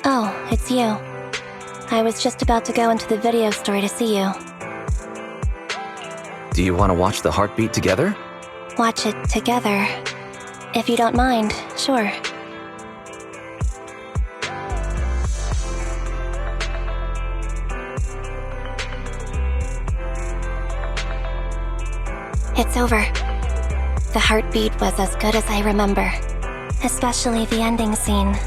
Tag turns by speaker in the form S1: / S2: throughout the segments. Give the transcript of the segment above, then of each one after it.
S1: Oh, it's you. I was just about to go into the video store to see you.
S2: Do you want to watch the heartbeat together?
S1: Watch it together. If you don't mind, sure. It's over. The heartbeat was as good as I remember. Especially the ending scene.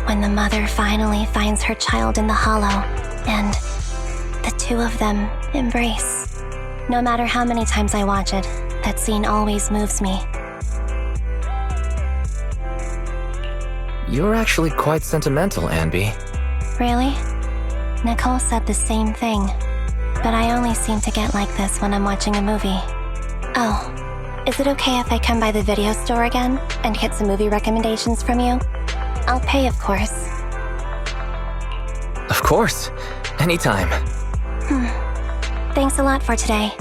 S1: When the mother finally finds her child in the hollow, and the two of them embrace. No matter how many times I watch it, that scene always moves me.
S2: You're actually quite sentimental, Anby.
S1: Really? Nicole said the same thing. But I only seem to get like this when I'm watching a movie. Oh, is it okay if I come by the video store again and get some movie recommendations from you? I'll pay, of course.
S2: Of course. Anytime.
S1: Thanks a lot for today.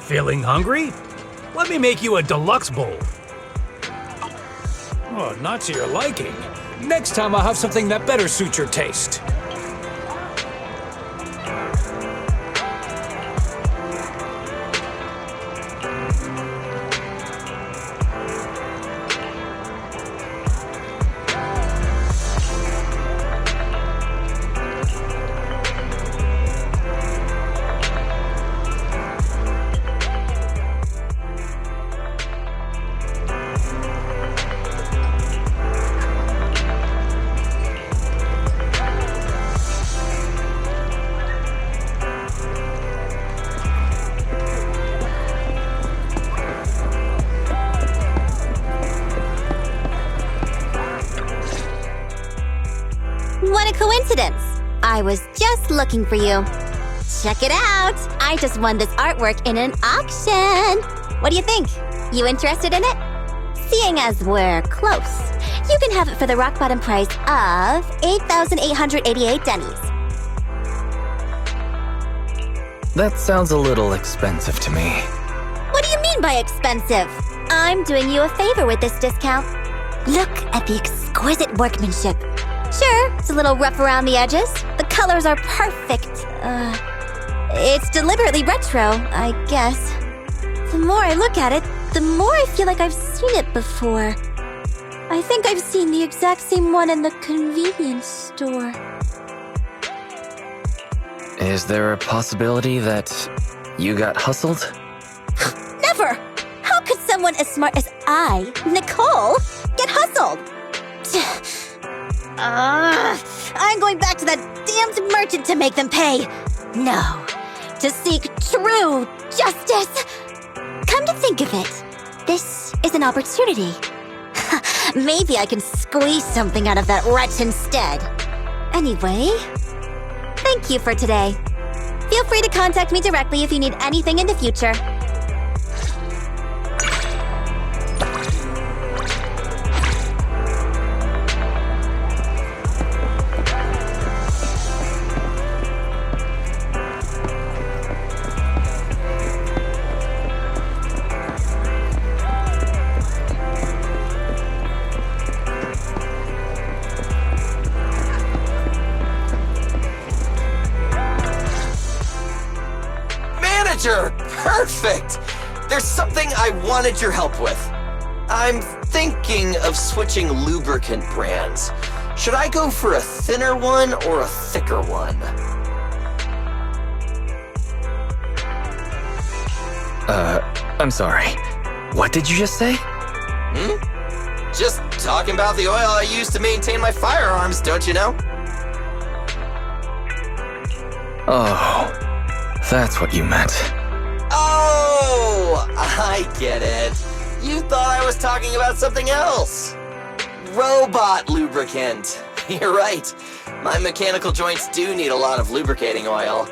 S3: Feeling hungry? Let me make you a deluxe bowl. Oh, not to your liking. Next time I'll have something that better suits your taste.
S4: What a coincidence! I was just looking for you. Check it out! I just won this artwork in an auction! What do you think? You interested in it? Seeing as we're close, you can have it for the rock-bottom price of 8,888 dennies.
S2: That sounds a little expensive to me.
S4: What do you mean by expensive? I'm doing you a favor with this discount. Look at the exquisite workmanship. Sure, it's a little rough around the edges. The colors are perfect. It's deliberately retro, I guess. The more I look at it, the more I feel like I've seen it before. I think I've seen the exact same one in the convenience store.
S2: Is there a possibility that you got hustled?
S4: Never! How could someone as smart as I, Nicole, get hustled? I'm going back to that damned merchant to make them pay. No, to seek true justice. Come to think of it, this is an opportunity. Maybe I can squeeze something out of that wretch instead. Anyway, thank you for today. Feel free to contact me directly if you need anything in the future.
S5: Perfect! There's something I wanted your help with. I'm thinking of switching lubricant brands. Should I go for a thinner one or a thicker one?
S2: I'm sorry. What did you just say?
S5: Just talking about the oil I use to maintain my firearms, don't you know?
S2: Oh, that's what you meant.
S5: Oh, I get it. You thought I was talking about something else. Robot lubricant. You're right. My mechanical joints do need a lot of lubricating oil.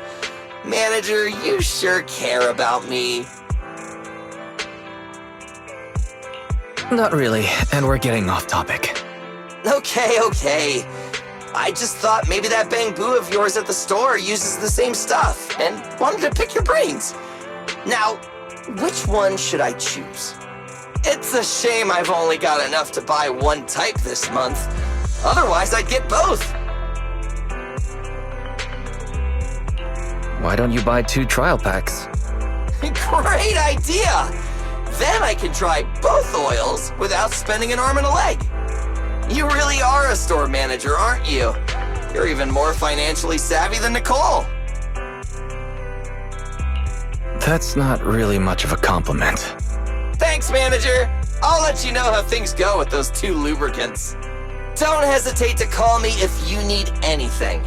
S5: Manager, you sure care about me.
S2: Not really, and we're getting off topic.
S5: Okay. I just thought maybe that Bangbu of yours at the store uses the same stuff, and wanted to pick your brains. Now, which one should I choose? It's a shame I've only got enough to buy one type this month. Otherwise, I'd get both.
S2: Why don't you buy 2 trial packs?
S5: Great idea! Then I can try both oils without spending an arm and a leg. You really are a store manager, aren't you? You're even more financially savvy than Nicole.
S2: That's not really much of a compliment.
S5: Thanks, manager. I'll let you know how things go with those 2 lubricants. Don't hesitate to call me if you need anything.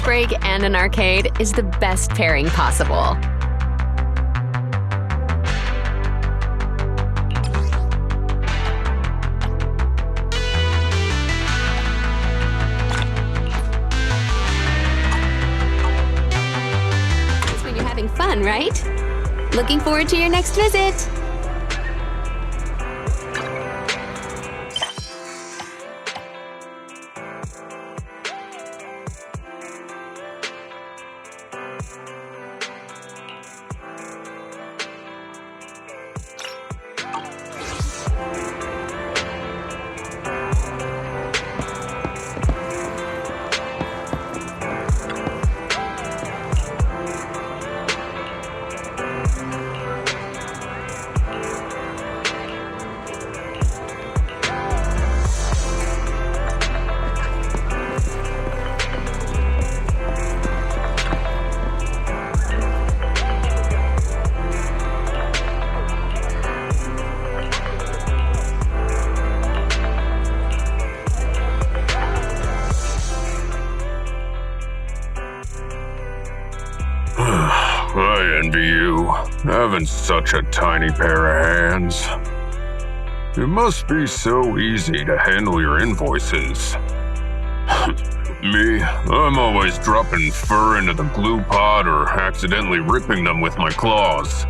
S6: Break and an arcade is the best pairing possible. That's when you're having fun, right? Looking forward to your next visit.
S7: I envy you, having such a tiny pair of hands. It must be so easy to handle your invoices. Me, I'm always dropping fur into the glue pot or accidentally ripping them with my claws.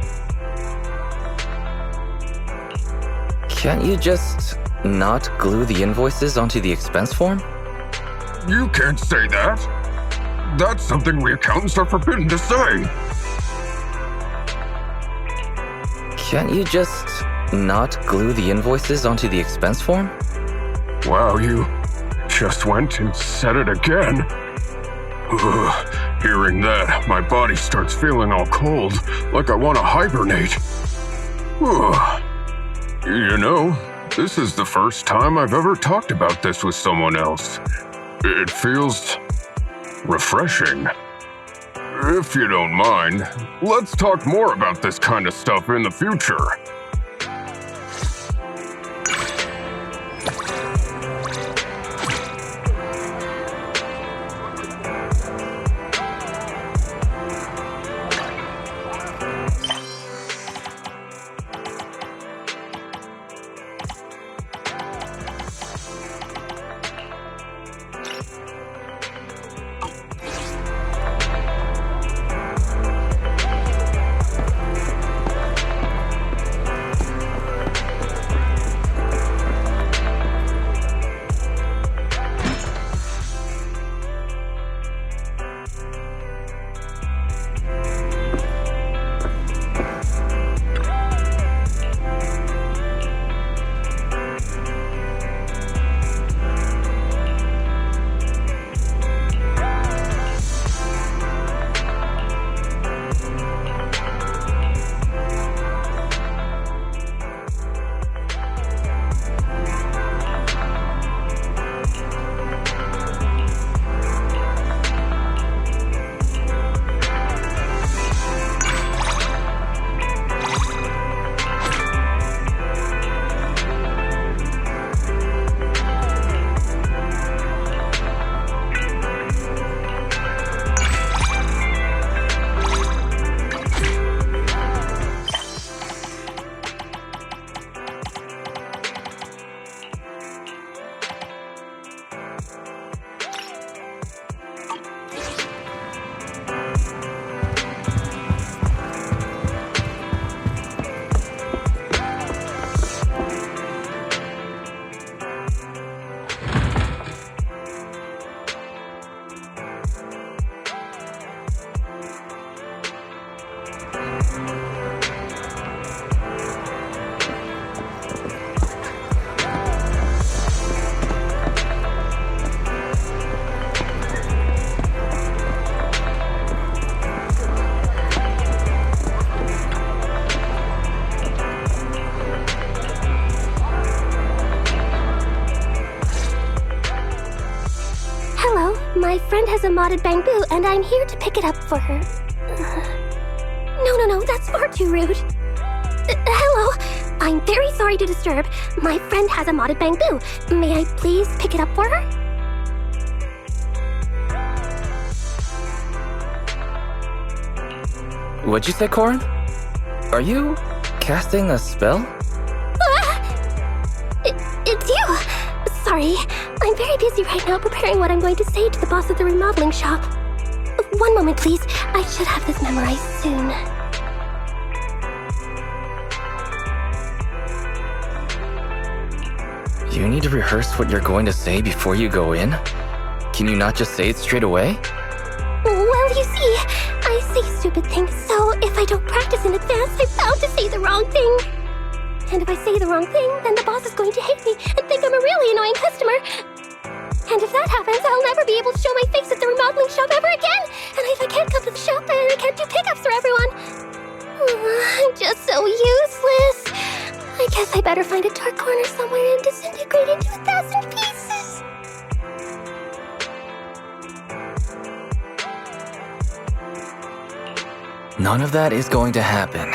S2: Can't you just not glue the invoices onto the expense form?
S7: You can't say that. That's something we accountants are forbidden to say.
S2: Can't you just not glue the invoices onto the expense form?
S7: Wow, you just went and said it again. Ugh, hearing that, my body starts feeling all cold, like I want to hibernate. Ugh. You know, this is the first time I've ever talked about this with someone else. It feels refreshing. If you don't mind, let's talk more about this kind of stuff in the future.
S1: My friend has a modded bamboo, and I'm here to pick it up for her. No, that's far too rude. Hello, I'm very sorry to disturb. My friend has a modded bamboo. May I please pick it up for her?
S2: What'd you say, Corin? Are you casting a spell?
S1: It's you! Sorry, I'm very busy right now preparing what I'm going to say to the boss of the remodeling shop. One moment, please. I should have this memorized soon.
S2: You need to rehearse what you're going to say before you go in? Can you not just say it straight away?
S1: Well, you see, I say stupid things, so if I don't practice in advance, I'm bound to say the wrong thing. And if I say the wrong thing, then the boss is going to hate me and think I'm a really annoying customer. And if that happens, I'll never be able to show my face at the remodeling shop ever again. And if I can't come to the shop, then I can't do pickups for everyone. I'm just so useless. I guess I better find a dark corner somewhere and disintegrate into 1,000 pieces.
S2: None of that is going to happen.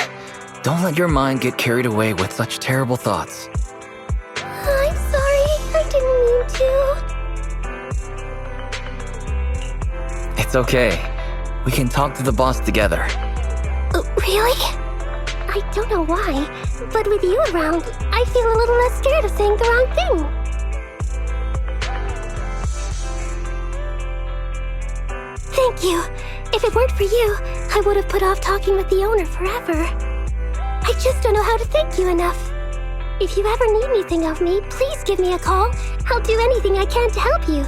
S2: Don't let your mind get carried away with such terrible thoughts.
S1: I'm sorry, I didn't mean to.
S2: It's okay. We can talk to the boss together.
S1: Really? I don't know why, but with you around, I feel a little less scared of saying the wrong thing. Thank you. If it weren't for you, I would have put off talking with the owner forever. I just don't know how to thank you enough. If you ever need anything of me, please give me a call. I'll do anything I can to help you.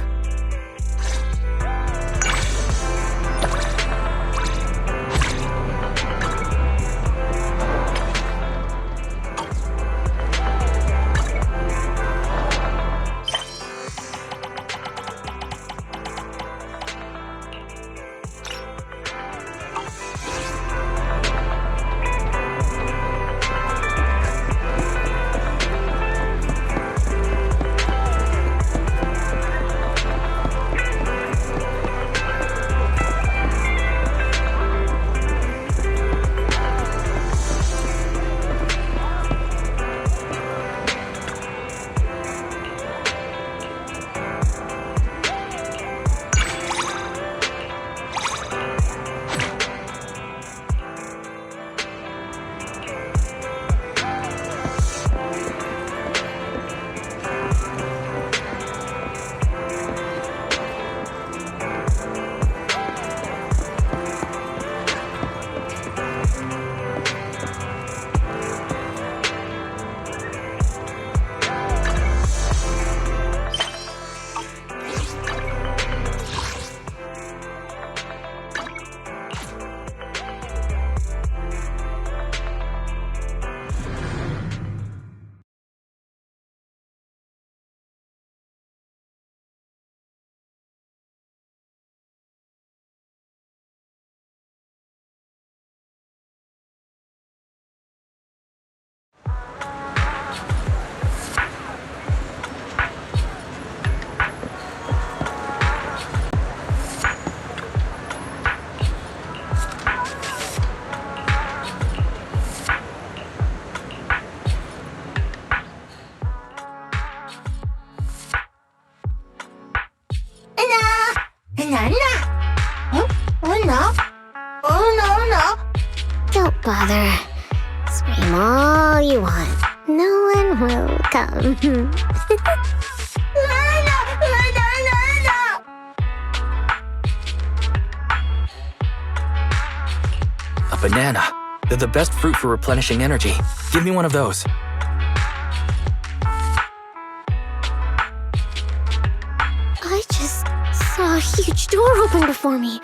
S8: want, no one will come.
S2: A banana. They're the best fruit for replenishing energy. Give me one of those.
S8: I just saw a huge door open before me,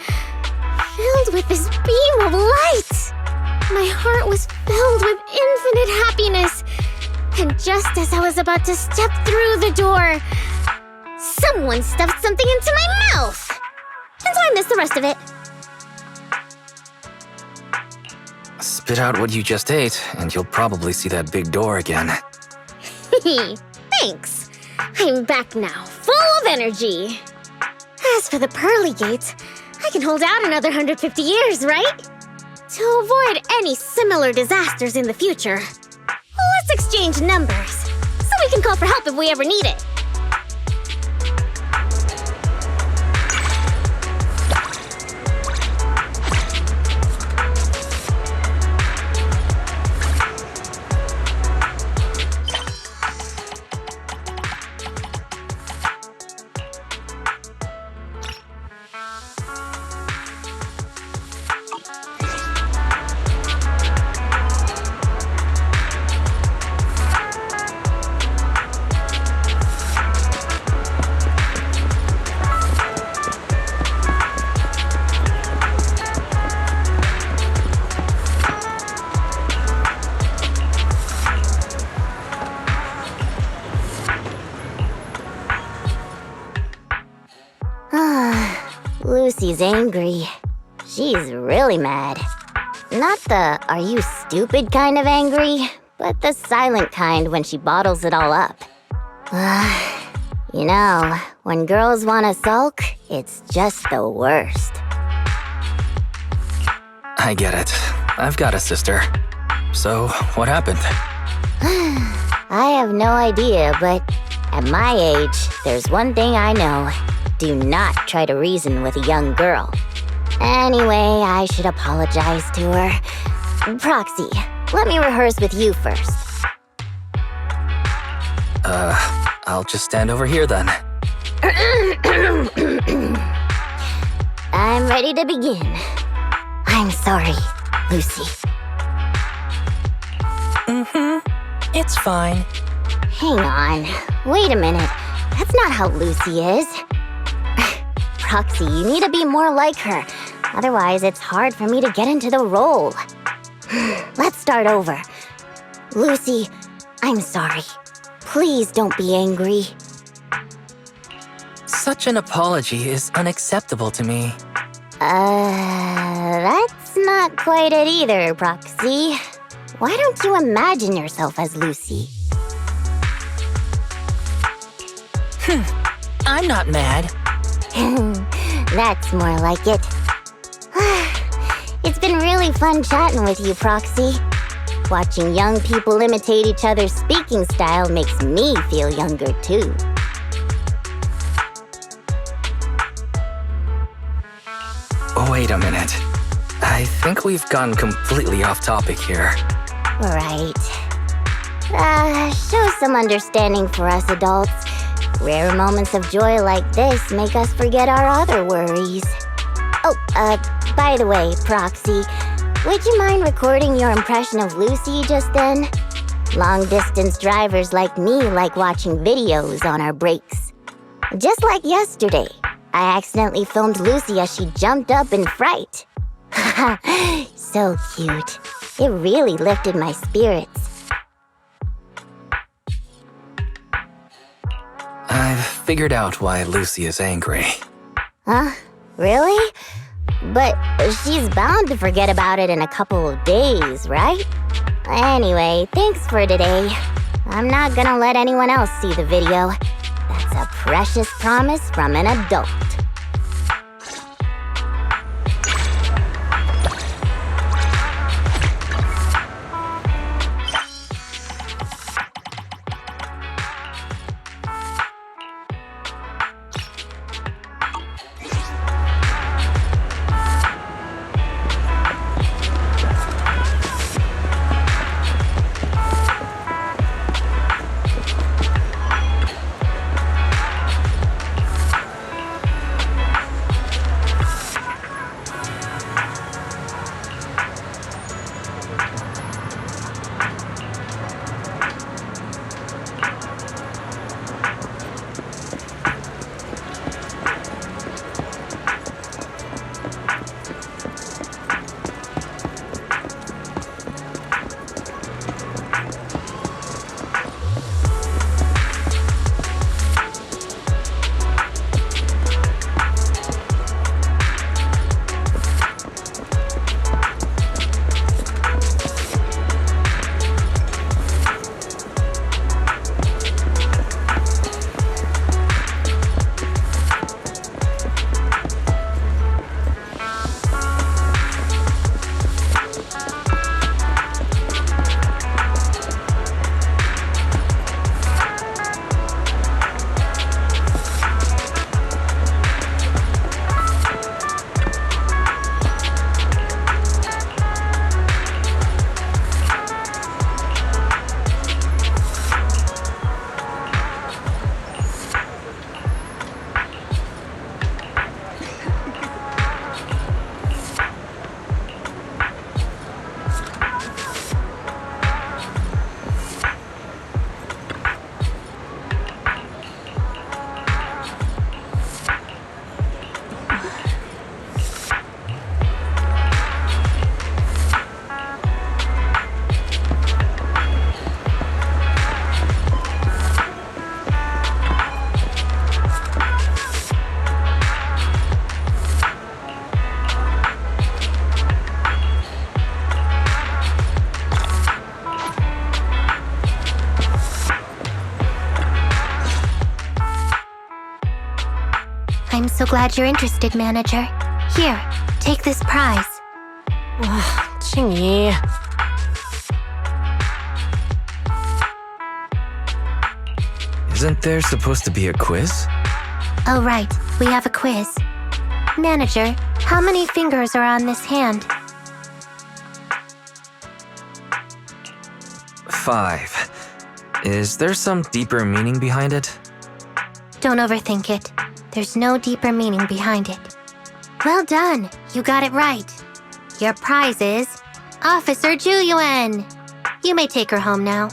S8: filled with this beam of light. My heart was filled with infinite happiness. And just as I was about to step through the door, someone stuffed something into my mouth. And so I missed the rest of it.
S2: Spit out what you just ate, and you'll probably see that big door again.
S8: Thanks. I'm back now, full of energy. As for the pearly gates, I can hold out another 150 years, right? To avoid any similar disasters in the future. Let's exchange numbers, so we can call for help if we ever need it.
S9: Lucy's angry. She's really mad. Not the "are you stupid" kind of angry, but the silent kind when she bottles it all up. You know, when girls want to sulk, it's just the worst.
S2: I get it. I've got a sister. So, what happened?
S9: I have no idea, but at my age, there's one thing I know. Do not try to reason with a young girl. Anyway, I should apologize to her. Proxy, let me rehearse with you first.
S2: I'll just stand over here then.
S9: I'm ready to begin. I'm sorry, Lucy.
S2: It's fine.
S9: Hang on. Wait a minute. That's not how Lucy is. Proxy, you need to be more like her. Otherwise, it's hard for me to get into the role. Let's start over. Lucy, I'm sorry. Please don't be angry.
S2: Such an apology is unacceptable to me.
S9: That's not quite it either, Proxy. Why don't you imagine yourself as Lucy?
S2: I'm not mad.
S9: That's more like it. It's been really fun chatting with you, Proxy. Watching young people imitate each other's speaking style makes me feel younger, too.
S2: Wait a minute. I think we've gone completely off topic here.
S9: Right. Show some understanding for us adults. Rare moments of joy like this make us forget our other worries. Oh, by the way, Proxy, would you mind recording your impression of Lucy just then? Long-distance drivers like me like watching videos on our breaks. Just like yesterday, I accidentally filmed Lucy as she jumped up in fright. So cute. It really lifted my spirits.
S2: I've figured out why Lucy is angry.
S9: Huh? Really? But she's bound to forget about it in a couple of days, right? Anyway, thanks for today. I'm not gonna let anyone else see the video. That's a precious promise from an adult.
S1: I'm so glad you're interested, manager. Here, take this prize.
S6: Qingyi.
S2: Isn't there supposed to be a quiz?
S1: Oh, right. We have a quiz. Manager, how many fingers are on this hand?
S2: 5. Is there some deeper meaning behind it?
S1: Don't overthink it. There's no deeper meaning behind it. Well done. You got it right. Your prize is Officer Juyuan. You may take her home now.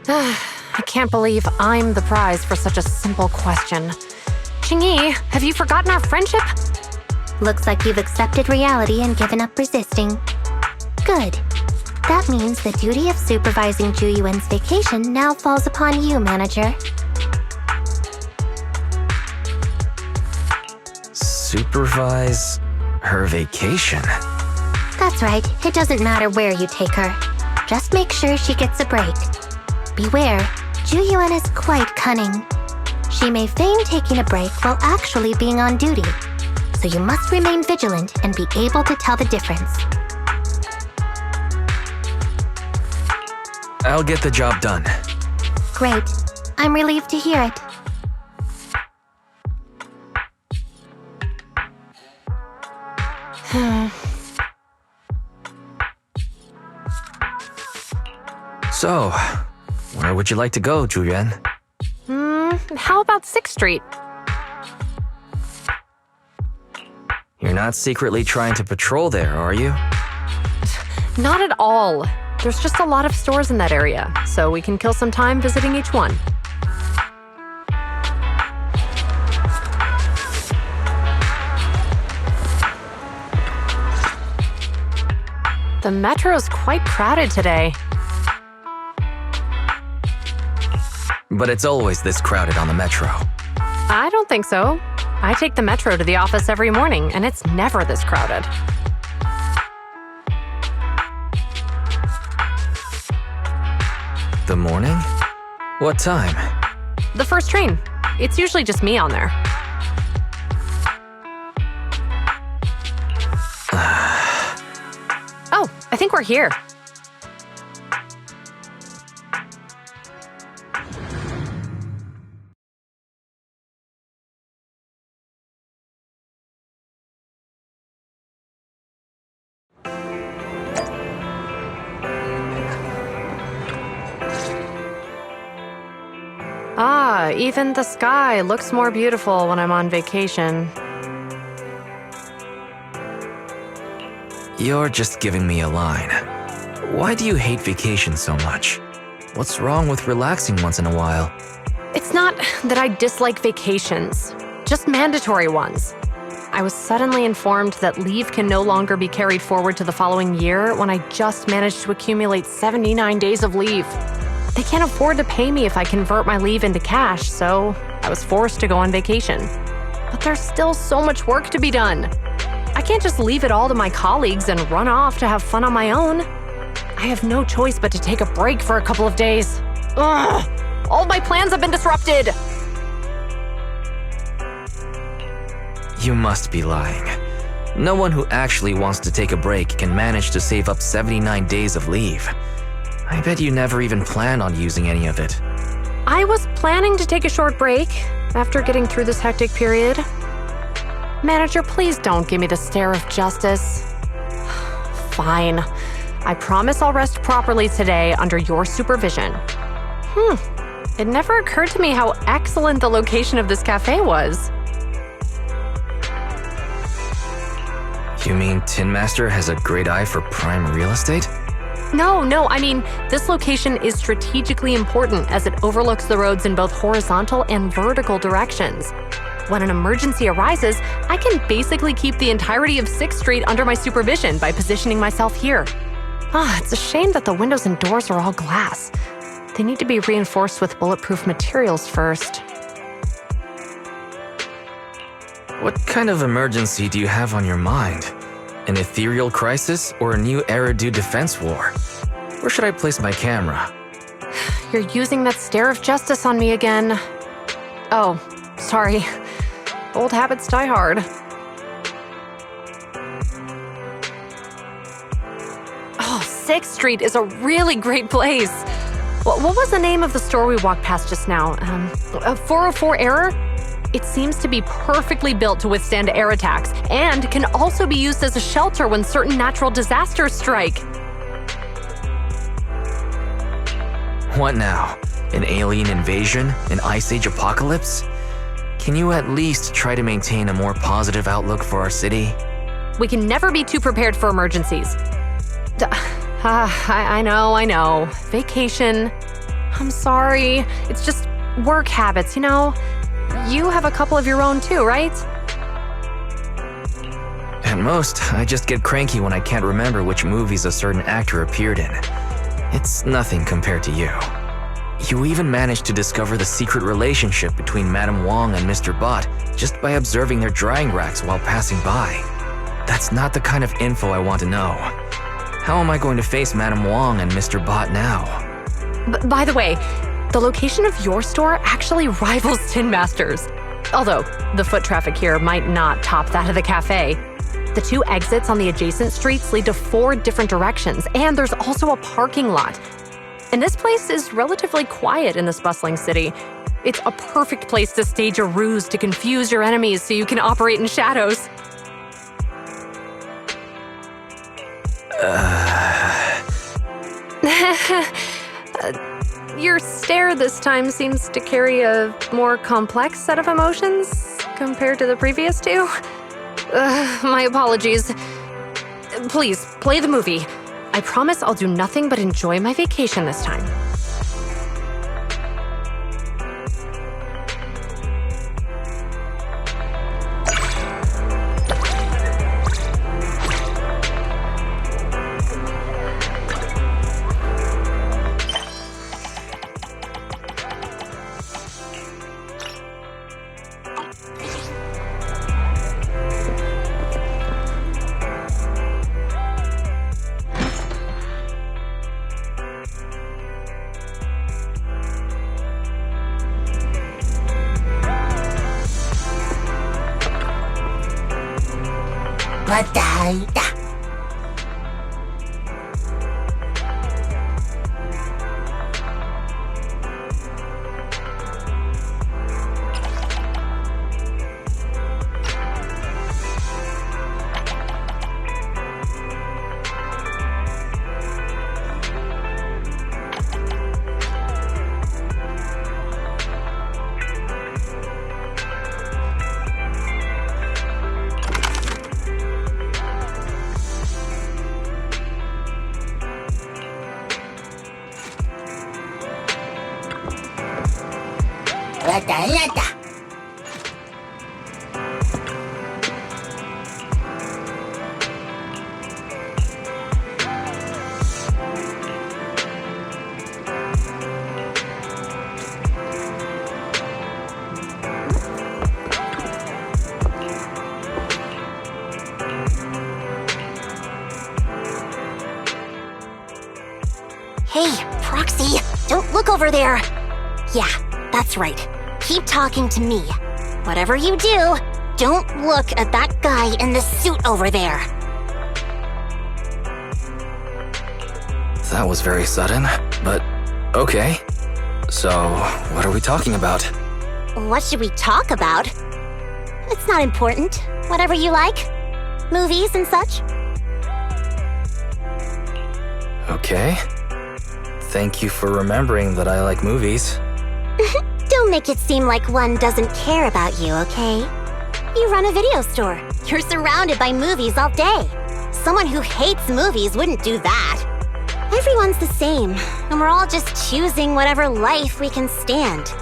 S6: I can't believe I'm the prize for such a simple question. Qingyi, have you forgotten our friendship?
S1: Looks like you've accepted reality and given up resisting. Good. That means the duty of supervising Juyuan's vacation now falls upon you, manager.
S2: Supervise her vacation?
S1: That's right. It doesn't matter where you take her. Just make sure she gets a break. Beware, Juyuan is quite cunning. She may feign taking a break while actually being on duty. So you must remain vigilant and be able to tell the difference.
S2: I'll get the job done.
S1: Great. I'm relieved to hear it.
S2: So, where would you like to go, Juyuan?
S6: How about 6th Street?
S2: You're not secretly trying to patrol there, are you?
S6: Not at all. There's just a lot of stores in that area, so we can kill some time visiting each one. The metro's quite crowded today.
S2: But it's always this crowded on the metro.
S6: I don't think so. I take the metro to the office every morning, and it's never this crowded.
S2: The morning? What time?
S6: The first train. It's usually just me on there. Oh, I think we're here. Ah, even the sky looks more beautiful when I'm on vacation.
S2: You're just giving me a line. Why do you hate vacation so much? What's wrong with relaxing once in a while?
S6: It's not that I dislike vacations, just mandatory ones. I was suddenly informed that leave can no longer be carried forward to the following year when I just managed to accumulate 79 days of leave. They can't afford to pay me if I convert my leave into cash, so I was forced to go on vacation. But there's still so much work to be done. I can't just leave it all to my colleagues and run off to have fun on my own. I have no choice but to take a break for a couple of days. Ugh! All my plans have been disrupted!
S2: You must be lying. No one who actually wants to take a break can manage to save up 79 days of leave. I bet you never even planned on using any of it.
S6: I was planning to take a short break after getting through this hectic period. Manager, please don't give me the stare of justice. Fine. I promise I'll rest properly today under your supervision. It never occurred to me how excellent the location of this cafe was.
S2: You mean Tin Master has a great eye for prime real estate?
S6: No, I mean, this location is strategically important as it overlooks the roads in both horizontal and vertical directions. When an emergency arises, I can basically keep the entirety of 6th Street under my supervision by positioning myself here. It's a shame that the windows and doors are all glass. They need to be reinforced with bulletproof materials first.
S2: What kind of emergency do you have on your mind? An ethereal crisis or a new Eridu defense war? Where should I place my camera?
S6: You're using that stare of justice on me again. Oh, sorry. Old habits die hard. Oh, 6th Street is a really great place. What was the name of the store we walked past just now? 404 Error? It seems to be perfectly built to withstand air attacks and can also be used as a shelter when certain natural disasters strike.
S2: What now? An alien invasion? An Ice Age apocalypse? Can you at least try to maintain a more positive outlook for our city?
S6: We can never be too prepared for emergencies. I know. Vacation. I'm sorry. It's just work habits, you know? You have a couple of your own too, right?
S2: At most, I just get cranky when I can't remember which movies a certain actor appeared in. It's nothing compared to you. You even managed to discover the secret relationship between Madame Wong and Mr. Bot just by observing their drying racks while passing by. That's not the kind of info I want to know. How am I going to face Madame Wong and Mr. Bot now?
S6: By the way, the location of your store actually rivals Tin Master's. Although, the foot traffic here might not top that of the cafe. The 2 exits on the adjacent streets lead to 4 different directions, and there's also a parking lot. And this place is relatively quiet in this bustling city. It's a perfect place to stage a ruse to confuse your enemies so you can operate in shadows. Your stare this time seems to carry a more complex set of emotions compared to the previous 2. My apologies. Please, play the movie. I promise I'll do nothing but enjoy my vacation this time.
S8: Hey, Proxy, don't look over there. Yeah, that's right. Keep talking to me. Whatever you do, don't look at that guy in the suit over there.
S2: That was very sudden, but okay. So, what are we talking about?
S8: What should we talk about? It's not important. Whatever you like. Movies and such.
S2: Okay. Thank you for remembering that I like movies.
S8: Don't make it seem like one doesn't care about you, okay? You run a video store. You're surrounded by movies all day. Someone who hates movies wouldn't do that. Everyone's the same, and we're all just choosing whatever life we can stand.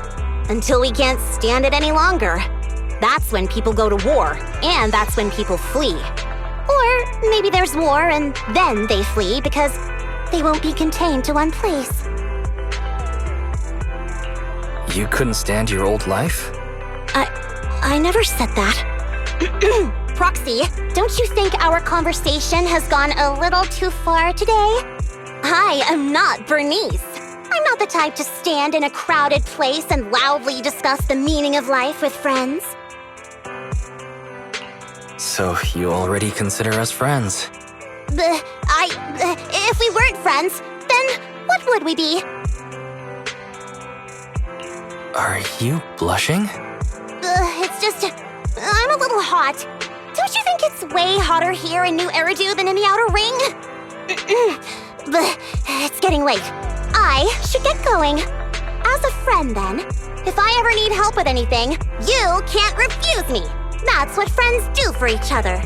S8: Until we can't stand it any longer. That's when people go to war, and that's when people flee. Or maybe there's war and then they flee because they won't be contained to one place.
S2: You couldn't stand your old life?
S8: I never said that. Proxy, don't you think our conversation has gone a little too far today? I am not Bernice. I'm not the type to stand in a crowded place and loudly discuss the meaning of life with friends.
S2: So you already consider us friends?
S4: If we weren't friends, then what would we be?
S2: Are you blushing?
S4: It's just, I'm a little hot. Don't you think it's way hotter here in New Eridu than in the Outer Ring? It's getting late. I should get going. As a friend, then, if I ever need help with anything, you can't refuse me. That's what friends do for each other.